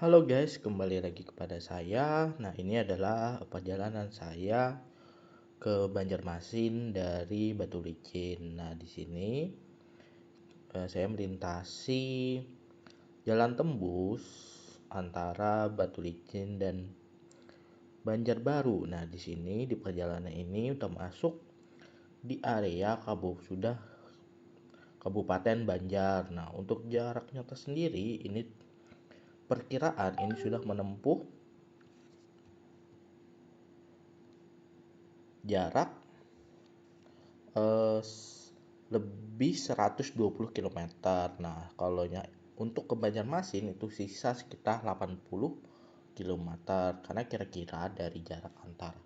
Halo guys, kembali lagi kepada saya. Nah, ini adalah perjalanan saya ke Banjarmasin dari Batu Licin. Nah, di sini saya melintasi jalan tembus antara Batu Licin dan Banjarbaru. Nah, di sini di perjalanan ini udah masuk di area Kabupaten Banjar. Nah, untuk jaraknya tersendiri ini perkiraan ini sudah menempuh jarak eh, lebih 120 km. Nah, kalau untuk ke Banjarmasin itu sisa sekitar 80 km karena kira-kira dari jarak antara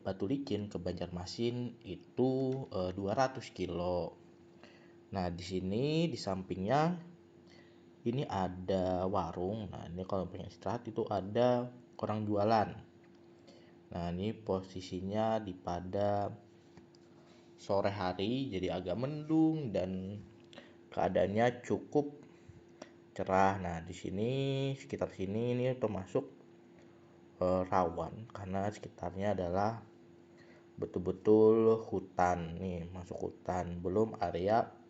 Batu Licin ke Banjarmasin itu 200 kilo. Nah, di sini di sampingnya ini ada warung. Nah, ini kalau pengen istirahat itu ada orang jualan. Nah, ini posisinya pada sore hari, jadi agak mendung dan keadaannya cukup cerah. Nah, di sini sekitar sini ini termasuk rawan karena sekitarnya adalah betul-betul hutan nih, masuk hutan, belum area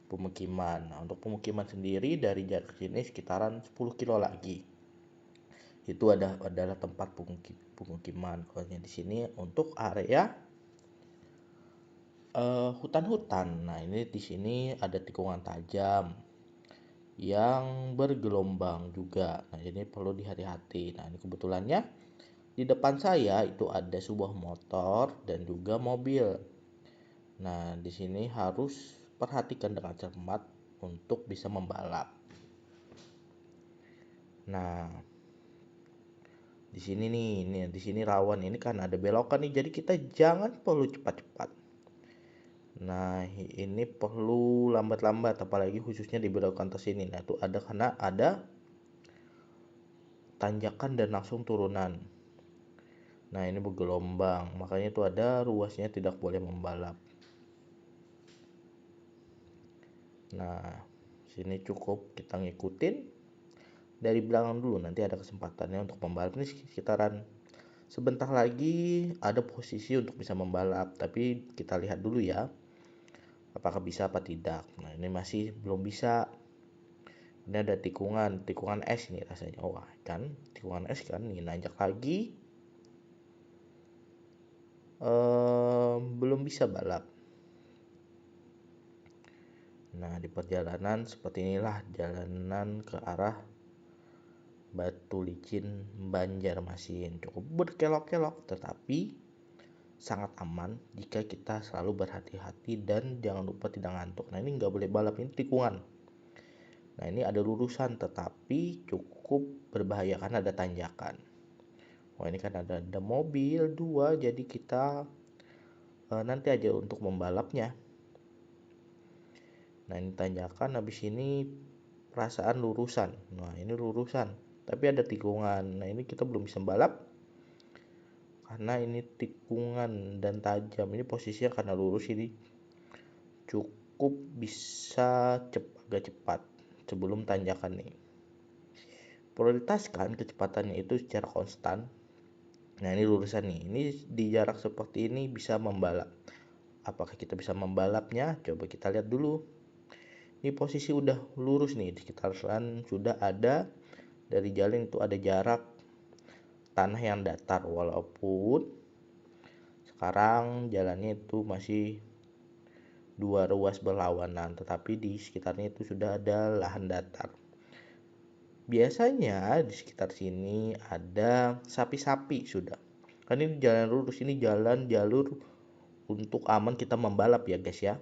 pemukiman. Nah, untuk pemukiman sendiri dari jarak sini sekitaran 10 kilo lagi. Itu adalah tempat pemukiman. Kalau di sini untuk area hutan-hutan. Nah, ini di sini ada tikungan tajam yang bergelombang juga. Nah, ini perlu dihati-hati. Nah, ini kebetulannya di depan saya itu ada sebuah motor dan juga mobil. Nah, di sini harus perhatikan dengan cermat untuk bisa membalap. Nah, di sini di sini rawan ini kan ada belokan nih, jadi kita jangan perlu cepat-cepat. Nah, ini perlu lambat-lambat, apalagi khususnya di belokan atas ini. Nah, itu ada karena ada tanjakan dan langsung turunan. Nah, ini bergelombang, makanya itu ada ruasnya tidak boleh membalap. Nah, sini cukup kita ngikutin dari belakang dulu, nanti ada kesempatannya untuk membalap. Ini sekitaran sebentar lagi ada posisi untuk bisa membalap, tapi kita lihat dulu ya apakah bisa apa tidak. Nah, ini masih belum bisa. Ini ada tikungan es nih rasanya. Wah, kan tikungan es kan, ini nanjak lagi. Belum bisa balap. Nah, di perjalanan seperti inilah jalanan ke arah Batu Licin Banjarmasin. Cukup berkelok-kelok tetapi sangat aman jika kita selalu berhati-hati dan jangan lupa tidak ngantuk. Nah, ini nggak boleh balap, ini tikungan. Nah, ini ada lurusan tetapi cukup berbahaya karena ada tanjakan. Wah, ini kan ada mobil dua, jadi kita nanti aja untuk membalapnya. Nah, ini tanjakan, habis ini perasaan lurusan. Nah, ini lurusan tapi ada tikungan. Nah, ini kita belum bisa balap karena ini tikungan dan tajam. Ini posisinya karena lurus ini cukup bisa agak cepat sebelum tanjakan nih. Prioritaskan kecepatannya itu secara konstan. Nah, ini lurusan nih, ini di jarak seperti ini bisa membalap. Apakah kita bisa membalapnya? Coba kita lihat dulu. Ini posisi udah lurus nih, di sekitaran sudah ada dari jalan itu ada jarak tanah yang datar, walaupun sekarang jalannya itu masih dua ruas berlawanan, tetapi di sekitarnya itu sudah ada lahan datar. Biasanya di sekitar sini ada sapi-sapi sudah. Kan ini jalan lurus, ini jalur untuk aman kita membalap ya guys ya.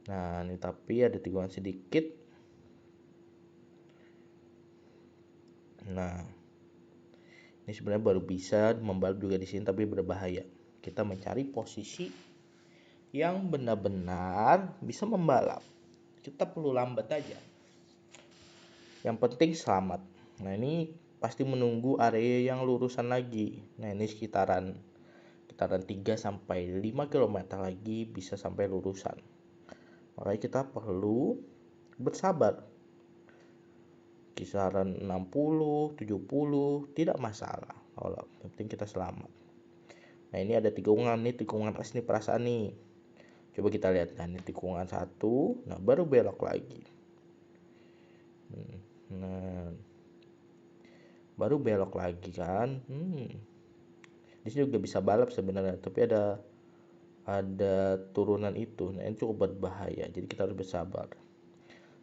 Nah, ini tapi ada tikungan sedikit. Nah, ini sebenarnya baru bisa membalap juga di sini tapi berbahaya. Kita mencari posisi yang benar-benar bisa membalap. Kita perlu lambat aja. Yang penting selamat. Nah, ini pasti menunggu area yang lurusan lagi. Nah, ini sekitaran 3 sampai 5 km lagi bisa sampai lurusan. Makanya kita perlu bersabar. kisaran 60, 70 tidak masalah. Kalau yang penting kita selamat. Nah ini ada tikungan nih, tikungan S nih perasaan nih. Coba kita lihat kan, ini tikungan 1, nah baru belok lagi. Nah, baru belok lagi kan. Di sini juga bisa balap sebenarnya, tapi ada turunan itu. Nah, ini cukup berbahaya. Jadi kita harus bersabar.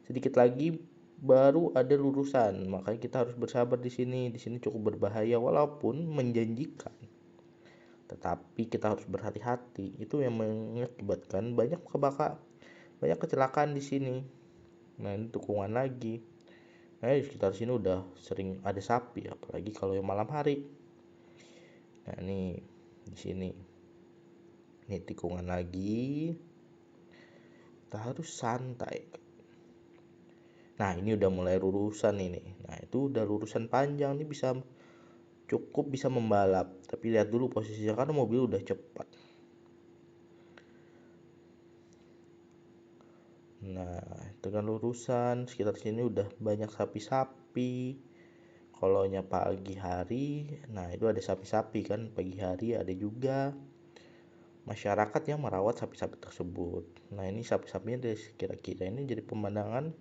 Sedikit lagi baru ada lurusan, makanya kita harus bersabar di sini. Di sini cukup berbahaya walaupun menjanjikan. Tetapi kita harus berhati-hati. Itu yang mengakibatkan banyak kecelakaan di sini. Nah, ini tikungan lagi. Nah, di sekitar sini udah sering ada sapi, apalagi kalau yang malam hari. Nah, ini di sini. Ini tikungan lagi. Kita harus santai. Nah, ini udah mulai lurusan ini. Nah, itu udah lurusan panjang nih, cukup bisa membalap. Tapi lihat dulu posisinya karena mobil udah cepat. Nah, dengan lurusan sekitar sini udah banyak sapi-sapi. Kalau pagi hari, nah itu ada sapi-sapi kan, pagi hari ada juga masyarakat yang merawat sapi-sapi tersebut. Nah, ini sapi-sapinya dari kira-kira ini jadi pemandangan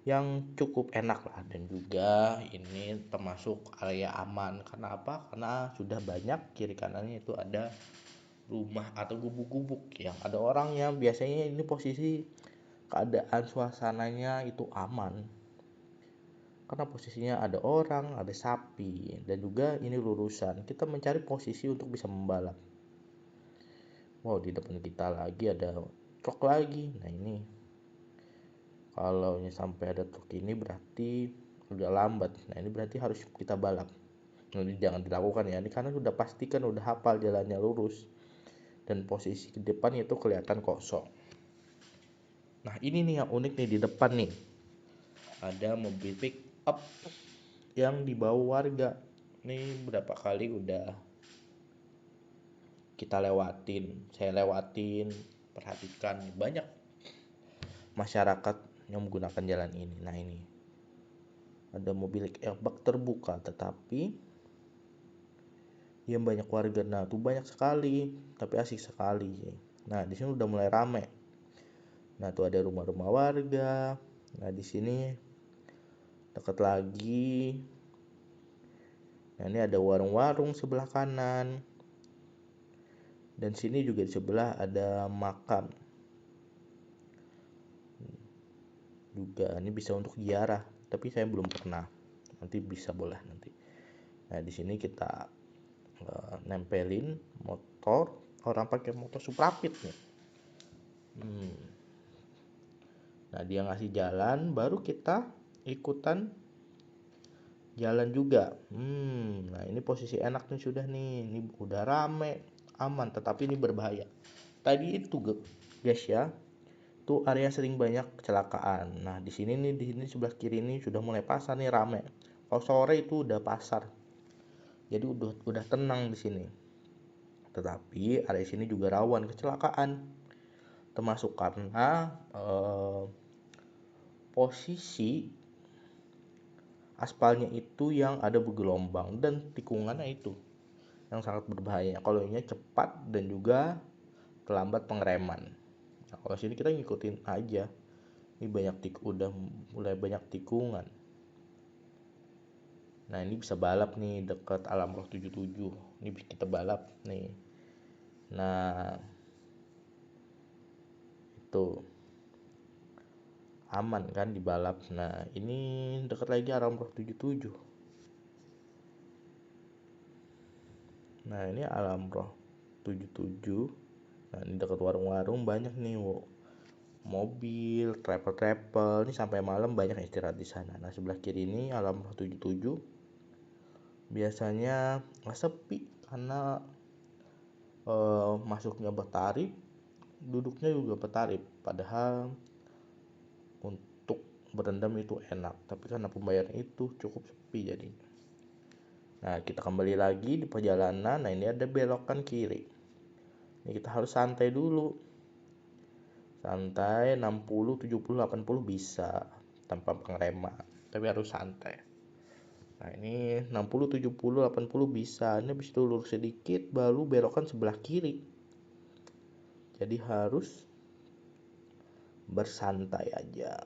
yang cukup enak lah, dan juga ini termasuk area aman. Karena apa? Karena sudah banyak kiri kanannya itu ada rumah atau gubuk-gubuk yang ada orangnya. Biasanya ini posisi keadaan suasananya itu aman karena posisinya ada orang, ada sapi, dan juga ini lurusan. Kita mencari posisi untuk bisa membalap. Wow, di depan kita lagi ada truk lagi. Nah, ini kalau sampai ada truk ini berarti udah lambat. Nah, ini berarti harus kita balap. Nah, ini jangan dilakukan ya. Ini karena sudah pastikan udah hafal jalannya lurus dan posisi di depan itu kelihatan kosong. Nah, ini nih yang unik nih di depan nih. Ada mobil pick up yang dibawa warga. Ini berapa kali udah kita lewatin, saya lewatin, perhatikan banyak masyarakat yang menggunakan jalan ini. Nah, ini ada mobil airbag terbuka, tetapi yang banyak warga. Nah, tuh banyak sekali, tapi asik sekali. Nah, di sini udah mulai rame. Nah, tuh ada rumah-rumah warga. Nah, di sini dekat lagi. Nah, ini ada warung-warung sebelah kanan. Dan sini juga di sebelah ada makam. Juga ini bisa untuk ziarah, tapi saya belum pernah. Nanti bisa boleh nanti. Nah, di sini kita nempelin motor, orang pakai motor Suprapit nih. Nah, dia ngasih jalan, baru kita ikutan jalan juga. Nah, ini posisi enak nih sudah nih. Ini udah rame, aman, tetapi ini berbahaya. Tadi itu guys ya, tuh area sering banyak kecelakaan. Nah, di sini sebelah kiri ini sudah mulai pasar nih, rame. Kalau sore itu udah pasar. Jadi udah tenang di sini. Tetapi area sini juga rawan kecelakaan. Termasuk karena posisi aspalnya itu yang ada bergelombang dan tikungannya itu yang sangat berbahaya. Kalau ini cepat dan juga terlambat pengereman. Nah, kalau sini kita ngikutin aja. Ini udah mulai banyak tikungan. Nah, ini bisa balap nih dekat Alam Roh 77. Ini kita balap nih. Nah, itu aman kan di balap. Nah, ini dekat lagi Alam Roh 77. Nah, ini Alam Roh 77. Nah, ini dekat warung-warung banyak nih, mobil, travel. Ini sampai malam banyak istirahat di sana. Nah, sebelah kiri ini Alam Roh 77. Biasanya sepi karena masuknya bertarif, duduknya juga bertarif. Padahal untuk berendam itu enak, tapi karena pembayaran itu cukup sepi jadinya. Nah, kita kembali lagi di perjalanan. Nah, ini ada belokan kiri. Ini kita harus santai dulu. Santai 60, 70, 80 bisa tanpa pengereman. tapi harus santai. Nah ini 60, 70, 80 bisa. Ini habis itu lurus sedikit baru belokan sebelah kiri. Jadi harus bersantai aja.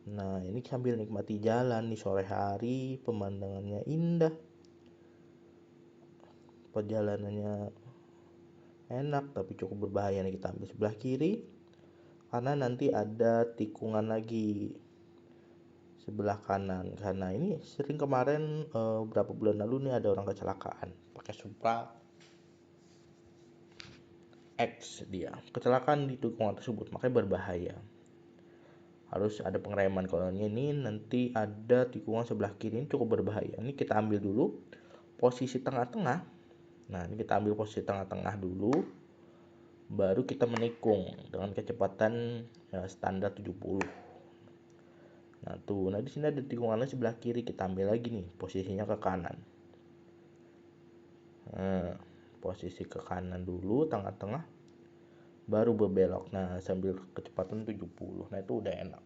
Nah ini sambil nikmati jalan di sore hari, pemandangannya indah, perjalanannya enak, tapi cukup berbahaya nih. Kita ambil sebelah kiri karena nanti ada tikungan lagi sebelah kanan. Karena ini sering kemarin berapa bulan lalu nih ada orang kecelakaan pakai Supra X, dia kecelakaan di tikungan tersebut, makanya berbahaya. Harus ada pengereman. Kalau ini nanti ada tikungan sebelah kiri, ini cukup berbahaya. Ini kita ambil dulu posisi tengah-tengah. Nah ini kita ambil posisi tengah-tengah dulu, baru kita menikung dengan kecepatan standar 70. Nah tuh, di sini ada tikungannya sebelah kiri, kita ambil lagi nih posisinya ke kanan. Nah, posisi ke kanan dulu, tengah-tengah, baru berbelok. Nah sambil kecepatan 70. Nah itu udah enak.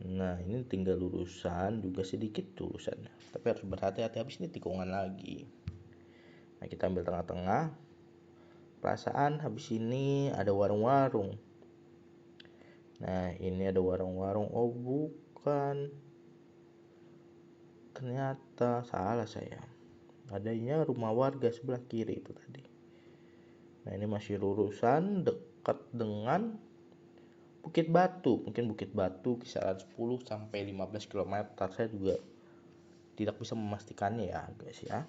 Nah ini tinggal lurusan, juga sedikit lurusannya, tapi harus berhati-hati, habis ini tikungan lagi. Nah kita ambil tengah-tengah. Perasaan habis ini ada warung-warung. Nah ini ada warung-warung, oh bukan, ternyata salah saya, adanya rumah warga sebelah kiri itu tadi. Nah ini masih lurusan dekat dengan Bukit Batu, mungkin Bukit Batu kisaran 10 sampai 15 km. Saya juga tidak bisa memastikannya ya guys ya.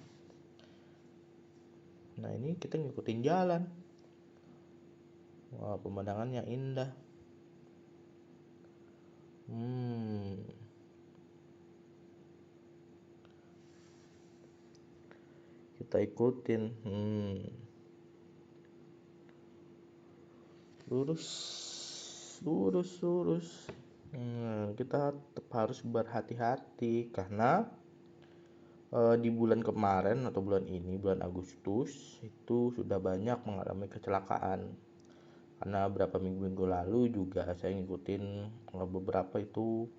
Nah ini kita ngikutin jalan. Wah pemandangannya indah. Kita ikutin. Lurus. Kita tetap harus berhati-hati karena di bulan kemarin atau bulan ini, bulan Agustus, itu sudah banyak mengalami kecelakaan. Karena beberapa minggu lalu juga saya ngikutin beberapa itu,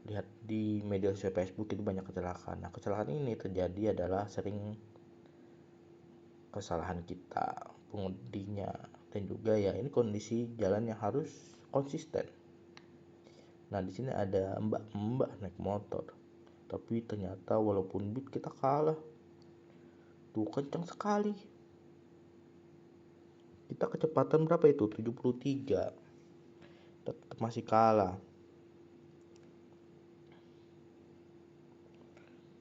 lihat di media sosial Facebook itu banyak kecelakaan. Nah kecelakaan ini terjadi adalah sering kesalahan kita pengemudinya, dan juga ya ini kondisi jalan yang harus konsisten. Nah di sini ada mbak-mbak naik motor, tapi ternyata walaupun beat kita kalah. Tuh kencang sekali. Kita kecepatan berapa itu? 73. Tetap masih kalah.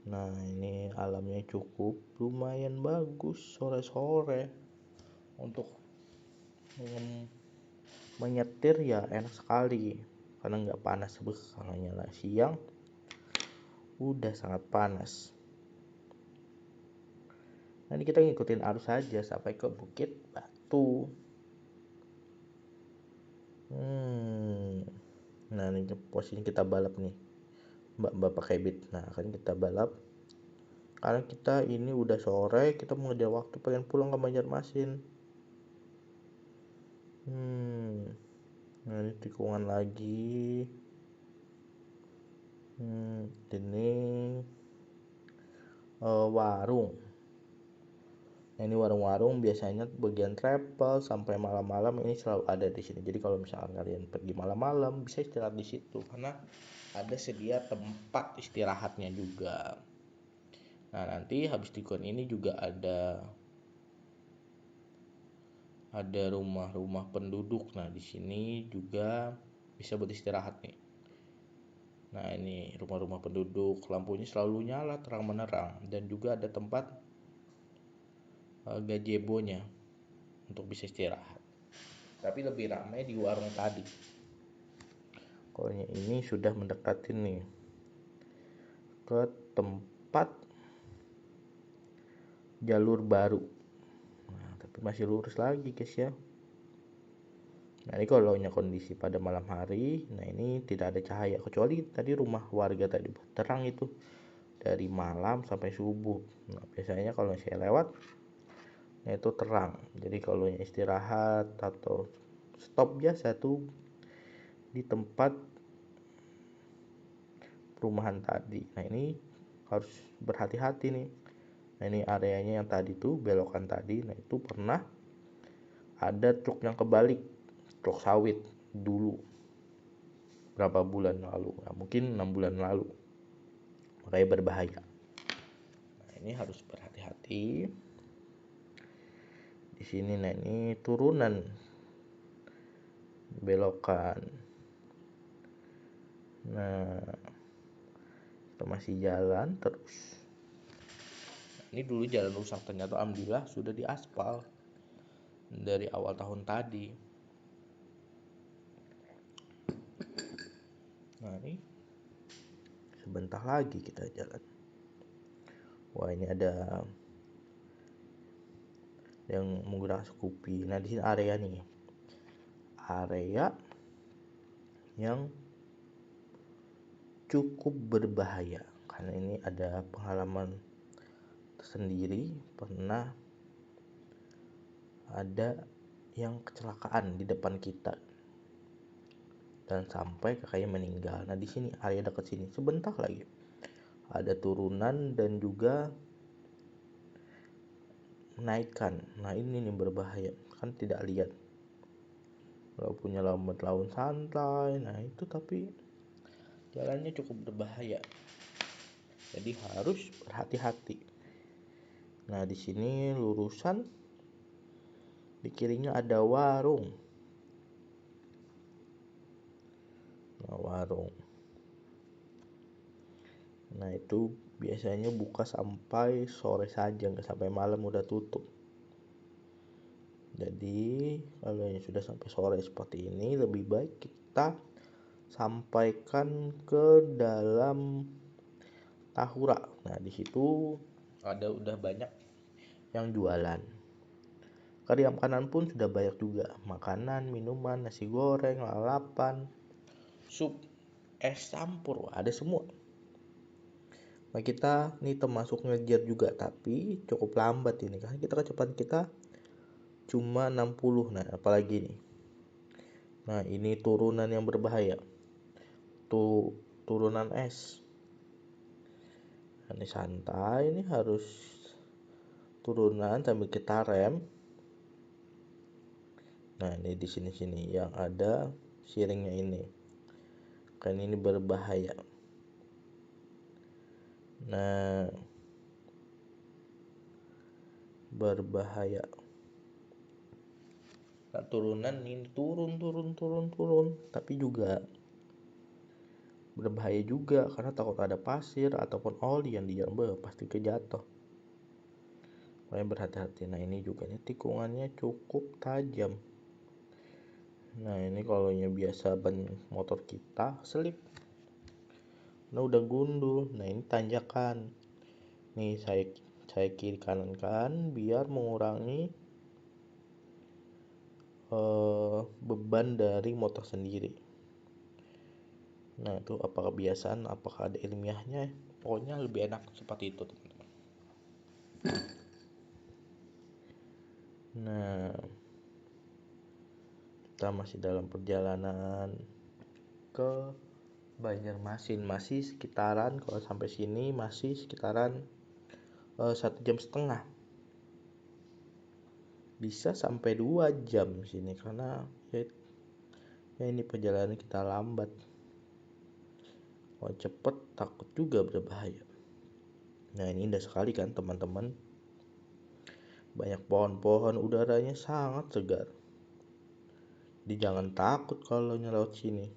Nah ini alamnya cukup lumayan bagus sore-sore untuk menyetir, ya enak sekali karena nggak panas kalau nyala siang udah sangat panas. Nah ini kita ngikutin arus saja sampai ke Bukit Batu. Nah ini posisi kita balap nih, mbak pakai beat. Nah kan kita balap karena kita ini udah sore, kita mau ngejar waktu pengen pulang ke Banjarmasin. Nah ini tikungan lagi. Ini warung. Nah ini warung-warung biasanya bagian travel sampai malam-malam ini selalu ada di sini. Jadi kalau misalkan kalian pergi malam-malam bisa istirahat di situ karena ada sedia tempat istirahatnya juga. Nah nanti habis tikungan ini juga ada rumah-rumah penduduk. Nah di sini juga bisa beristirahat nih. Nah ini rumah-rumah penduduk, lampunya selalu nyala terang menerang, dan juga ada tempat gazebo-nya untuk bisa istirahat. Tapi lebih ramai di warung tadi. Kalau ini sudah mendekati nih ke tempat jalur baru. Nah, tapi masih lurus lagi guys ya. Nah ini kalau kondisi pada malam hari, nah ini tidak ada cahaya kecuali tadi rumah warga tadi terang itu dari malam sampai subuh. Nah biasanya kalau saya lewat, nah itu terang. Jadi kalau istirahat atau stop biasa tuh di tempat perumahan tadi. Nah ini harus berhati-hati nih. Nah ini areanya yang tadi tuh belokan tadi. Nah itu pernah ada truk yang kebalik, truk sawit dulu berapa bulan lalu. Nah, mungkin 6 bulan lalu. Makanya berbahaya. Nah ini harus berhati-hati. Di sini nah ini turunan belokan. Nah kita masih jalan terus. Ini dulu jalan rusak, ternyata alhamdulillah sudah diaspal dari awal tahun tadi. Nah ini sebentar lagi kita jalan. Wah ini ada yang menggunakan Scoopy. Nah di sini area nih, area yang cukup berbahaya karena ini ada pengalaman sendiri, pernah ada yang kecelakaan di depan kita dan sampai kakaknya meninggal. Nah di sini area dekat sini sebentar lagi ada turunan dan juga menaikkan. Nah ini nih berbahaya, kan tidak lihat kalau punya lambat laun santai. Nah itu tapi jalannya cukup berbahaya, jadi harus berhati-hati. Nah di sini lurusan, di kirinya ada warung. Nah warung, nah itu biasanya buka sampai sore saja, nggak sampai malam udah tutup. Jadi kalau yang sudah sampai sore seperti ini, lebih baik kita sampaikan ke dalam Tahura. Nah di situ ada udah banyak yang jualan. Ke di kanan pun sudah banyak juga, makanan, minuman, nasi goreng, lalapan, sup, es campur, ada semua. Nah kita nih termasuk ngejar juga, tapi cukup lambat ini kan kita kecepatan kita cuma 60. Nah apalagi nih, nah ini turunan yang berbahaya tuh, turunan es. Nah, ini santai, ini harus turunan sambil kita rem. Nah ini di sini yang ada siringnya ini, kan ini berbahaya. Nah berbahaya. Nah, turunan ini turun, tapi juga berbahaya juga karena takut ada pasir ataupun oli yang di jalan, pasti kejatuh. Makanya berhati-hati. Nah ini juga nih tikungannya cukup tajam. Nah ini kalau yang biasa ban motor kita selip, nah udah gundul. Nah ini tanjakan nih, saya kiri kanan kan biar mengurangi beban dari motor sendiri. Nah itu apakah kebiasaan, apakah ada ilmiahnya, pokoknya lebih enak seperti itu teman-teman. Nah kita masih dalam perjalanan ke Banjarmasin, masih sekitaran, kalau sampai sini masih sekitaran 1,5 jam, bisa sampai 2 jam sini karena ya ini perjalanan kita lambat. Kalau cepet takut juga berbahaya. Nah ini indah sekali kan teman-teman, banyak pohon-pohon, udaranya sangat segar. Jadi jangan takut kalau nyelewat sini.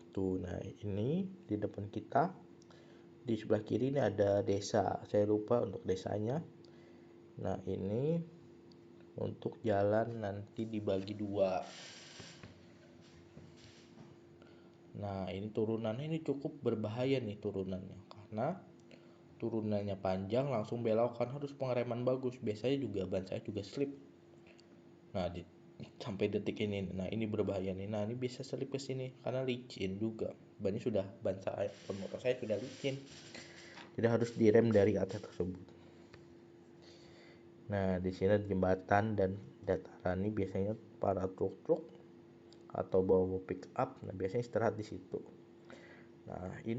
Tuh, nah ini di depan kita, di sebelah kiri ini ada desa, saya lupa untuk desanya. Nah ini untuk jalan nanti dibagi 2. Nah ini turunannya ini cukup berbahaya nih turunannya, karena turunannya panjang, langsung belokan, harus pengereman bagus. Biasanya juga ban saya juga slip. Nah sampai detik ini, nah ini berbahaya nih. Nah ini bisa slip ke sini karena licin juga. Ban motor saya sudah licin. Jadi harus direm dari atas tersebut. Nah, di sini jembatan dan dataran ini biasanya para truk-truk atau bawa pick up, nah biasanya istirahat di situ. Nah, ini